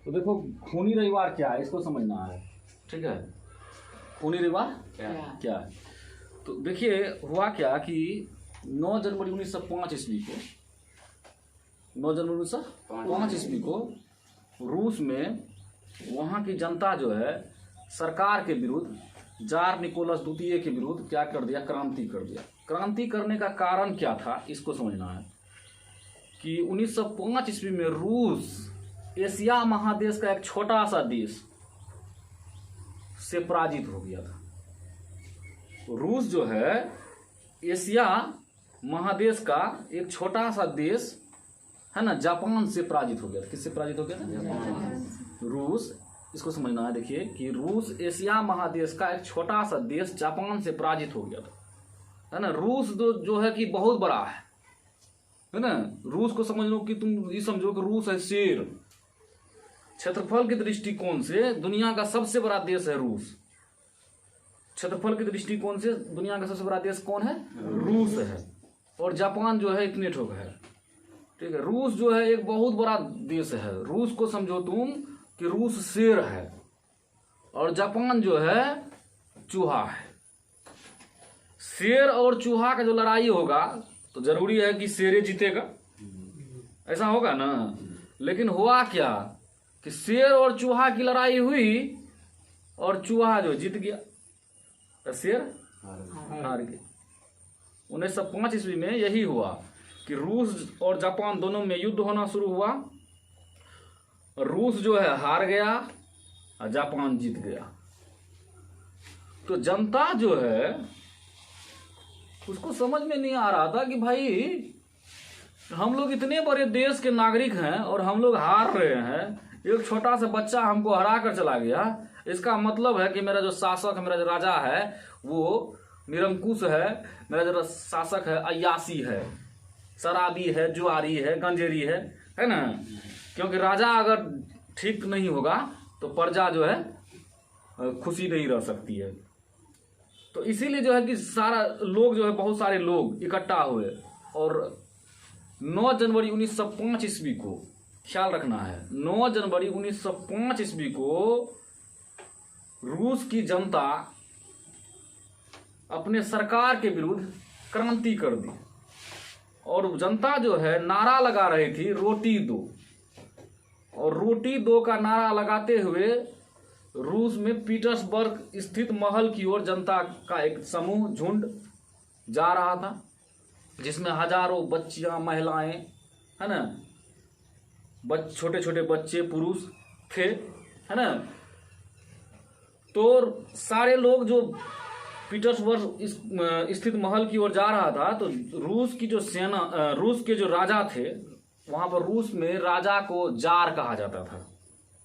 तो देखो खूनी रविवार क्या है इसको समझना है, ठीक है। खूनी रविवार क्या है? तो देखिए हुआ क्या कि 9 जनवरी 1905 ईस्वी को 9 जनवरी 1905 ईस्वी को रूस में वहाँ की जनता जो है सरकार के विरुद्ध जार निकोलस द्वितीय के विरुद्ध क्या कर दिया, क्रांति कर दिया। क्रांति करने का कारण क्या था इसको समझना है कि 1905 ईस्वी में रूस एशिया महादेश का एक छोटा सा देश से पराजित हो गया था। रूस जो है एशिया महादेश का एक छोटा सा देश है ना, जापान से पराजित हो गया था। किससे पराजित हो गया था? रूस। इसको समझना है, देखिए कि रूस एशिया महादेश का एक छोटा सा देश जापान से पराजित हो गया था, है ना। रूस जो है कि बहुत बड़ा है ना। रूस को समझ लो कि तुम ये समझो कि रूस है शेर। क्षेत्रफल के दृष्टिकोण से दुनिया का सबसे बड़ा देश है रूस। क्षेत्रफल के दृष्टिकोण से दुनिया का सबसे बड़ा देश कौन है? रूस है। और जापान जो है इतने ठोक है, ठीक है। रूस जो है एक बहुत बड़ा देश है। रूस को समझो तुम कि रूस शेर है और जापान जो है चूहा है। शेर और चूहा का जो लड़ाई होगा तो जरूरी है कि शेरे जीतेगा, ऐसा होगा ना। लेकिन हुआ क्या कि शेर और चूहा की लड़ाई हुई और चूहा जो जीत गया, तो शेर हार गया। 1905 ईस्वी में यही हुआ कि रूस और जापान दोनों में युद्ध होना शुरू हुआ। रूस जो है हार गया और जापान जीत गया। तो जनता जो है उसको समझ में नहीं आ रहा था कि भाई हम लोग इतने बड़े देश के नागरिक हैं और हम लोग हार रहे हैं। एक छोटा सा बच्चा हमको हरा कर चला गया। इसका मतलब है कि मेरा जो शासक है, मेरा जो राजा है वो निरंकुश है, मेरा जो शासक है अय्यासी है, शराबी है, जुआरी है, गंजेरी है ना। क्योंकि राजा अगर ठीक नहीं होगा तो प्रजा जो है खुशी नहीं रह सकती है। तो इसीलिए जो है कि सारा लोग जो है, बहुत सारे लोग इकट्ठा हुए और 9 जनवरी 1905 ईस्वी को, ख्याल रखना है, 9 जनवरी 1905 ईस्वी को रूस की जनता अपने सरकार के विरुद्ध क्रांति कर दी। और जनता जो है नारा लगा रही थी रोटी दो। और रोटी दो का नारा लगाते हुए रूस में पीटर्सबर्ग स्थित महल की ओर जनता का एक समूह झुंड जा रहा था, जिसमें हजारों बच्चियां, महिलाएं, है ना, छोटे छोटे बच्चे, पुरुष थे, है ना। तो सारे लोग जो पीटर्सबर्ग स्थित महल की ओर जा रहा था, तो रूस की जो सेना, रूस के जो राजा थे, वहां पर रूस में राजा को जार कहा जाता था।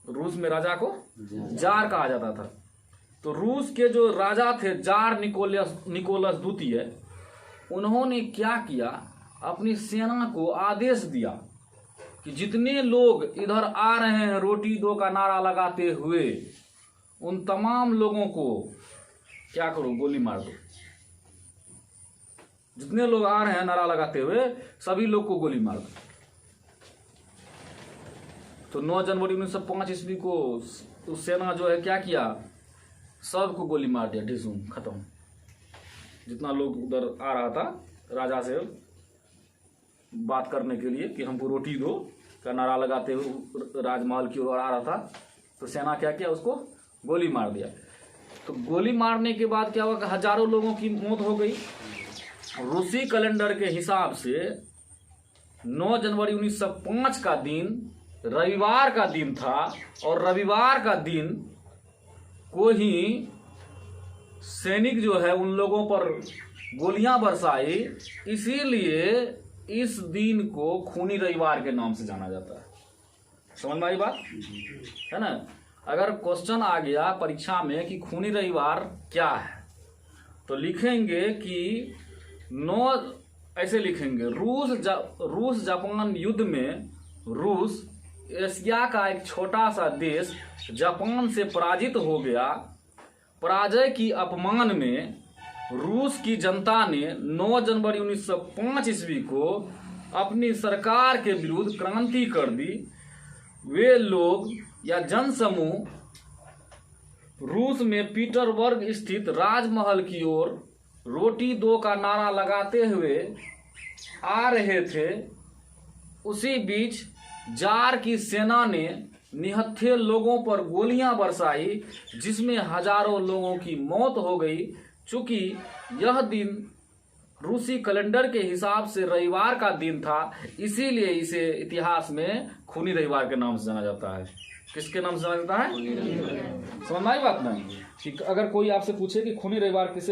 रूस में राजा को जार कहा जाता था। तो रूस के जो राजा थे जार निकोलस द्वितीय, उन्होंने क्या किया, अपनी सेना को आदेश दिया कि जितने लोग इधर आ रहे हैं रोटी दो का नारा लगाते हुए, उन तमाम लोगों को क्या करो, गोली मार दो। जितने लोग आ रहे हैं नारा लगाते हुए सभी लोग को गोली मार दो। तो 9 जनवरी 1905 ईस्वी को उस सेना जो है क्या किया, सबको गोली मार दिया, ढिसूम खत्म। जितना लोग उधर आ रहा था राजा से बात करने के लिए कि हमको रोटी दो का नारा लगाते हुए राजमहल की ओर आ रहा था, तो सेना क्या किया, उसको गोली मार दिया। तो गोली मारने के बाद क्या हुआ कि हजारों लोगों की मौत हो गई। रूसी कैलेंडर के हिसाब से 9 जनवरी 1905 का दिन रविवार का दिन था और रविवार का दिन को ही सैनिक जो है उन लोगों पर गोलियां बरसाई। इसीलिए इस दिन को खूनी रविवार के नाम से जाना जाता है। समझ में आई बात, है ना। अगर क्वेश्चन आ गया परीक्षा में कि खूनी रविवार क्या है, तो लिखेंगे कि 9 ऐसे लिखेंगे, रूस जापान युद्ध में रूस एशिया का एक छोटा सा देश जापान से पराजित हो गया। पराजय की अपमान में रूस की जनता ने 9 जनवरी 1905 ईस्वी को अपनी सरकार के विरुद्ध क्रांति कर दी। वे लोग या जनसमूह रूस में पीटरबर्ग स्थित राजमहल की ओर रोटी दो का नारा लगाते हुए आ रहे थे, उसी बीच जार की सेना ने निहत्थे लोगों पर गोलियां बरसाई, जिसमें हजारों लोगों की मौत हो गई। चूंकि यह दिन रूसी कैलेंडर के हिसाब से रविवार का दिन था, इसीलिए इसे इतिहास में खूनी रविवार के नाम से जाना जाता है। किसके नाम से जाना जाता है? समझ में आई बात नहीं? कि अगर कोई आपसे पूछे कि खूनी रविवार किसे